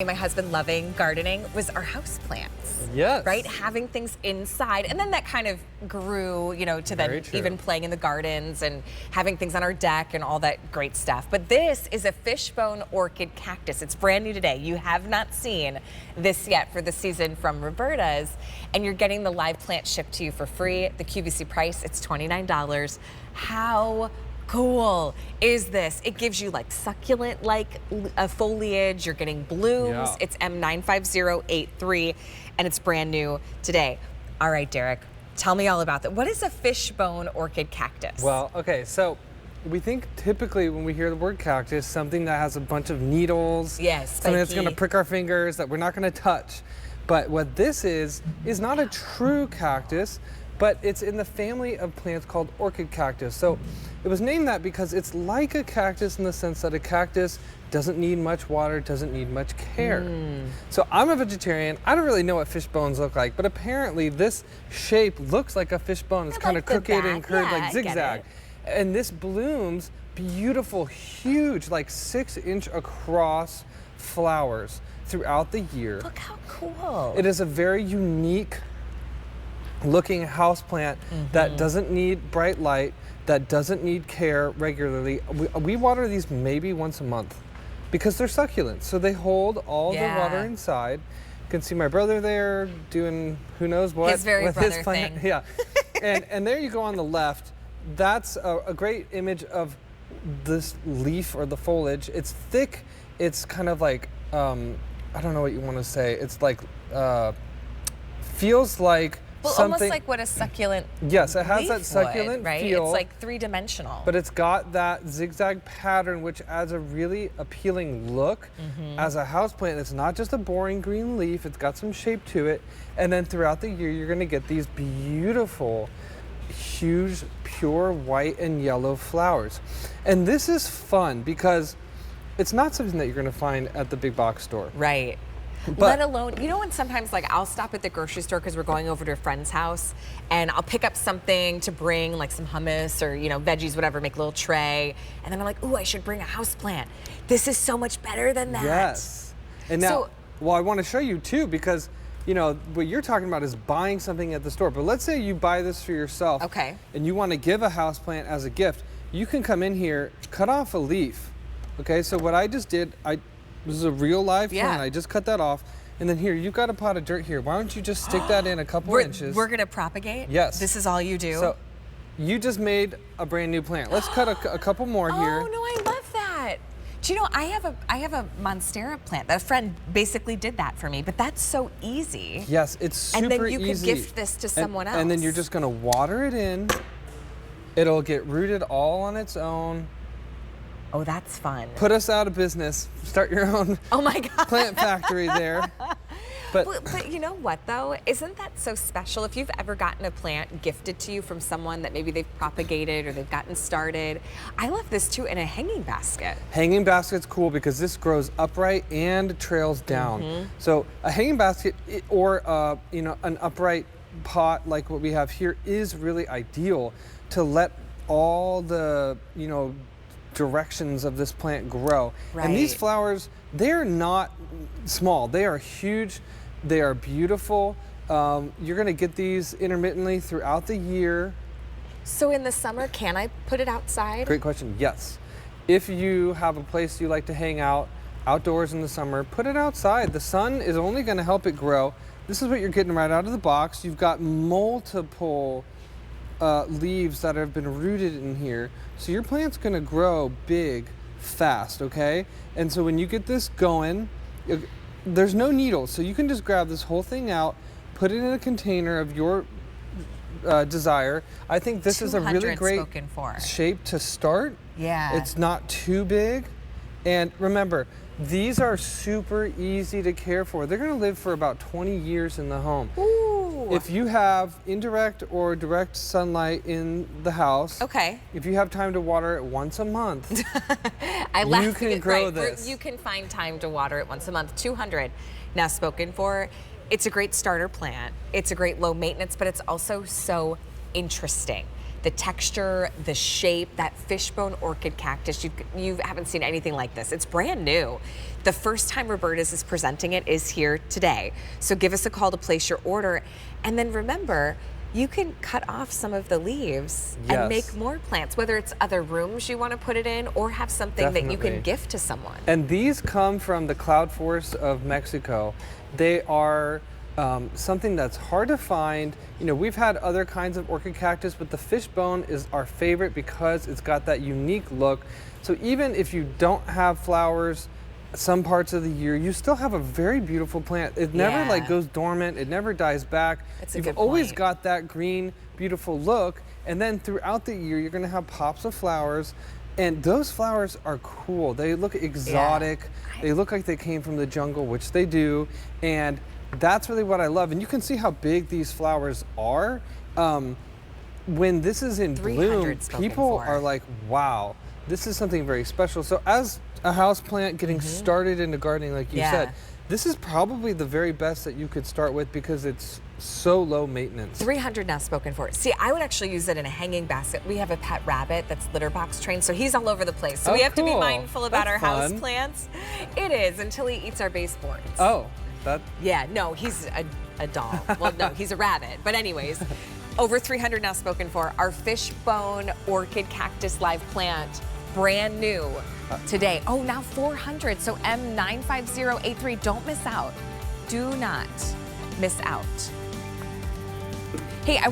My husband loving gardening was our house plants. Yes. Right? Having things inside. And then that kind of grew, you know, to then even playing in the gardens and having things on our deck and all that great stuff. But this is a Fishbone Orchid Cactus. It's brand new today. You have not seen this yet for the season from Roberta's. And you're getting the live plant shipped to you for free. The QVC price, it's $29. How cool is this? It gives you like succulent-like foliage. You're getting blooms. Yeah. It's M95083, and it's brand new today. All right, Derek, tell me all about that. What is a Fishbone Orchid Cactus? Well, okay, so we think typically when we hear the word cactus, something that has a bunch of needles, yes, something that's going to prick our fingers that we're not going to touch. But what this is not a true cactus, but it's in the family of plants called orchid cactus. So it was named that because it's like a cactus in the sense that a cactus doesn't need much water, doesn't need much care. So I'm a vegetarian. I don't really know what fish bones look like, but apparently this shape looks like a fish bone. It's kind of crooked and curved, like zigzag. And this blooms beautiful, huge, like 6-inch across flowers throughout the year. Look how cool. It is a very unique looking houseplant that doesn't need bright light, that doesn't need care regularly. We water these maybe once a month because they're succulents. So they hold all the water inside. You can see my brother there doing who knows what his very with brother his plant. thing. Yeah. and there you go on the left. That's a great image of this leaf or the foliage. It's thick. It's kind of like, I don't know what you want to say. It's like, feels like almost like what a succulent Yes, it has that succulent right? feel. It's like three-dimensional. But it's got that zigzag pattern, which adds a really appealing look as a houseplant. It's not just a boring green leaf. It's got some shape to it. And then throughout the year, you're going to get these beautiful, huge, pure white and yellow flowers. And this is fun because it's not something that you're going to find at the big box store. Right. Let alone, you know, when sometimes like I'll stop at the grocery store because we're going over to a friend's house and I'll pick up something to bring, like some hummus or, you know, veggies, whatever, make a little tray. And then I'm like, ooh, I should bring a house plant. This is so much better than that. Yes. And now, well, I want to show you too, because, you know, what you're talking about is buying something at the store. But let's say you buy this for yourself. Okay. And you want to give a house plant as a gift. You can come in here, cut off a leaf. Okay, so what I just did, this is a real live plant. I just cut that off. And then here, you've got a pot of dirt here. Why don't you just stick that in a couple inches? We're going to propagate? Yes. This is all you do? So you just made a brand new plant. Let's cut a couple more here. Oh, no, I love that. Do you know, I have a Monstera plant. That friend basically did that for me, but that's so easy. Yes, it's super easy. And then you could gift this to someone else. And then you're just going to water it in. It'll get rooted all on its own. Oh, that's fun. Put us out of business. Start your own plant factory there. But you know what, though? Isn't that so special? If you've ever gotten a plant gifted to you from someone that maybe they've propagated or they've gotten started. I love this, too, in a hanging basket. Hanging basket's cool because this grows upright and trails down. So a hanging basket or, you know, an upright pot like what we have here is really ideal to let all the, you know, directions of this plant grow. And these flowers, they're not small. They are huge. They are beautiful. You're going to get these intermittently throughout the year. So in the summer, can I put it outside? Great question. Yes. If you have a place you like to hang out outdoors in the summer, put it outside. The sun is only going to help it grow. This is what you're getting right out of the box. You've got multiple leaves that have been rooted in here. So your plant's going to grow big, fast, okay? And so when you get this going, there's no needles. So you can just grab this whole thing out, put it in a container of your desire. I think this is a really great shape to start. Yeah. It's not too big. And remember, these are super easy to care for. They're going to live for about 20 years in the home. Ooh. If you have indirect or direct sunlight in the house, if you have time to water it once a month, you can grow this. You can find time to water it once a month. 200 now spoken for. It's a great starter plant. It's a great low maintenance, but it's also so interesting. the texture, the shape, that Fishbone Orchid Cactus, you haven't seen anything like this. It's brand new. The first time Roberta's is presenting it is here today. So give us a call to place your order. And then remember, you can cut off some of the leaves and make more plants, whether it's other rooms you want to put it in or have something that you can gift to someone. And these come from the cloud forests of Mexico. They are something that's hard to find. You know, we've had other kinds of orchid cactus, but the fishbone is our favorite because it's got that unique look. So even if you don't have flowers some parts of the year, you still have a very beautiful plant. It never like goes dormant, it never dies back. You've always got that green, beautiful look, and then throughout the year you're gonna have pops of flowers, and those flowers are cool. They look exotic, they look like they came from the jungle, which they do, and that's really what I love. And you can see how big these flowers are. When this is in bloom, people are like, wow, this is something very special. So as a house plant getting started into gardening, like you said, this is probably the very best that you could start with because it's so low maintenance. 300 now spoken for. See, I would actually use it in a hanging basket. We have a pet rabbit that's litter box trained, so he's all over the place. So we have to be mindful about our house plants. It is, until he eats our baseboards. Oh, yeah, no, he's a doll. Well, no, he's a rabbit. But anyways, over 300 now spoken for. Our Fishbone Orchid Cactus live plant, brand new today. Oh, now 400. So M95083. Don't miss out. Do not miss out. Hey, I want